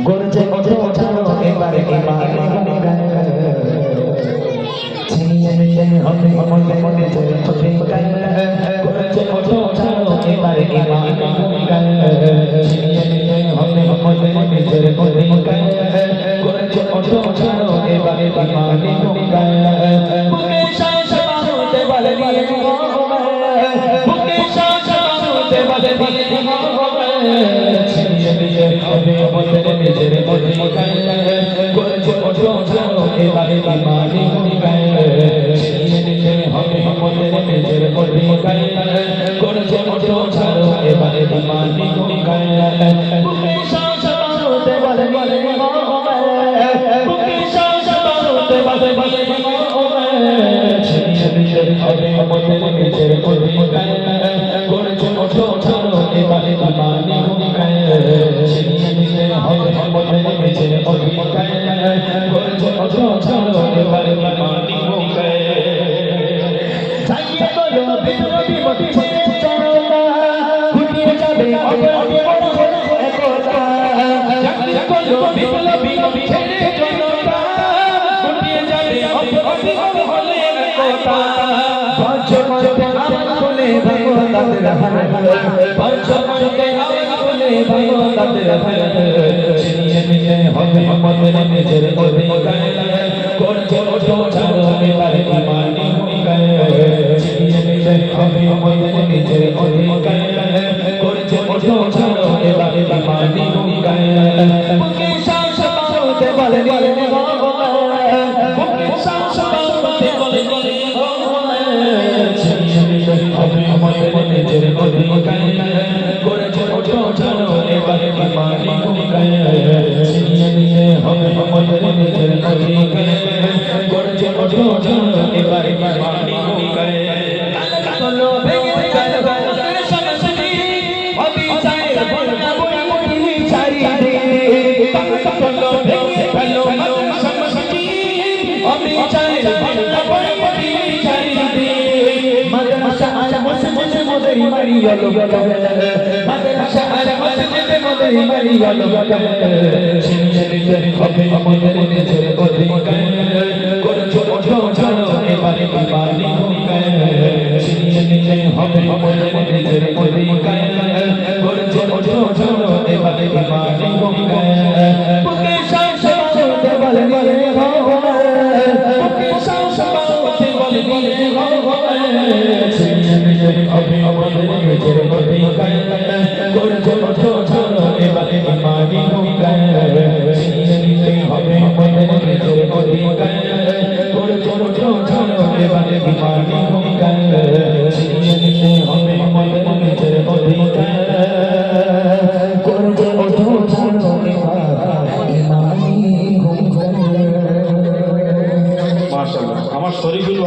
গরজে ওঠো ছাড়ো এবারে ছিনিয়ে নিয়ে হবে মনে মনে চলে চলে গরজে ওঠো ছাড়ো এবারে ছিনিয়ে নিয়ে হবে মনে মনে চলে চলে গরজে ওঠো ছাড়ো এবারে বুকে শ্বাস বাঁধতে বলে দিয়ে বুকে শ্বাস বাঁধতে বলে দিয়ে ছিনিয়ে নিয়ে হবে মনে নিজের অধিকার গরজে ওঠো ছাড়ো এবারে ছিনিয়ে নিয়ে হবে মনে নিজের অধিকার গরজে ওঠো ছাড়ো এবারে বুকে শ্বাস বাঁধতে বলে বুকে শ্বাস বাঁধতে বলে ছিনিয়ে নিয়ে হবে মনে নিজের অধিকার গরজে ওঠো ছাড়ো এবারে ছিনিয়ে নিয়ে হবে মনে নিজের অধিকার গরজে ওঠো ছাড়ো এবারে জাগিয়ে বলো বিপ্লবী মতি চরণা ফুটিয়ে যাবে অপরাধী একতা জাগিয়ে বলো বিপ্লবী মতি চরণা ফুটিয়ে যাবে অপরাধী একতা পঞ্চমতে আওয়াজ বলে ভগবানের হাত পঞ্চমতে আওয়াজ বলে ভগবানের হাত ছিনিয়ে নিয়ে হবে মনে নিজের অধিকার গরজে ওঠো ছাড়ো এবারে ছিনিয়ে নিয়ে হবে মনে নিজের অধিকার গরজে ওঠো ছাড়ো এবারে বুকে শ্বাস বাঁধতে বলে বুকে শ্বাস বাঁধতে বলে ছিনিয়ে নিয়ে হবে মনে নিজের অধিকার গরজে ওঠো ছাড়ো এবারে ছিনিয়ে নিয়ে হবে মনে নিজের অধিকার গরজে ওঠো ছাড়ো এবারে কালো ভেঙে কালো সংস্কৃতি অবিচারের বন্যা বইয়ে চারিদিকে কালো ভেঙে কালো সংস্কৃতি অবিচারের বন্যা বইয়ে চারিদিকে মাদ্রাসা আর মসজিদ মোদের মারিয়া মাদ্রাসা আর মসজিদ মোদের মারিয়া ছিনিয়ে নিতে হবে আমাদের নিজের অধিকার গরজে ওঠো ছাড়ো এবারে ছিনিয়ে নিতে হবে আমাদের নিজের অধিকার গরজে ওঠো ছাড়ো এবারে বুকে শ্বাস বাঁধতে বলে বুকে শ্বাস বাঁধতে বলে ছিনিয়ে নিতে হবে আমাদের নিজের অধিকার গরজে ওঠো ছাড়ো এবারে ছিনিয়ে নিতে হবে আমাদের নিজের অধিকার গরজে ওঠো ছাড়ো এবারে ছিনিয়ে নিতে হবে আমাদের নিজের অধিকার গরজে ওঠো ছাড়ো এবারে মাশাআল্লাহ আমার শরীফুল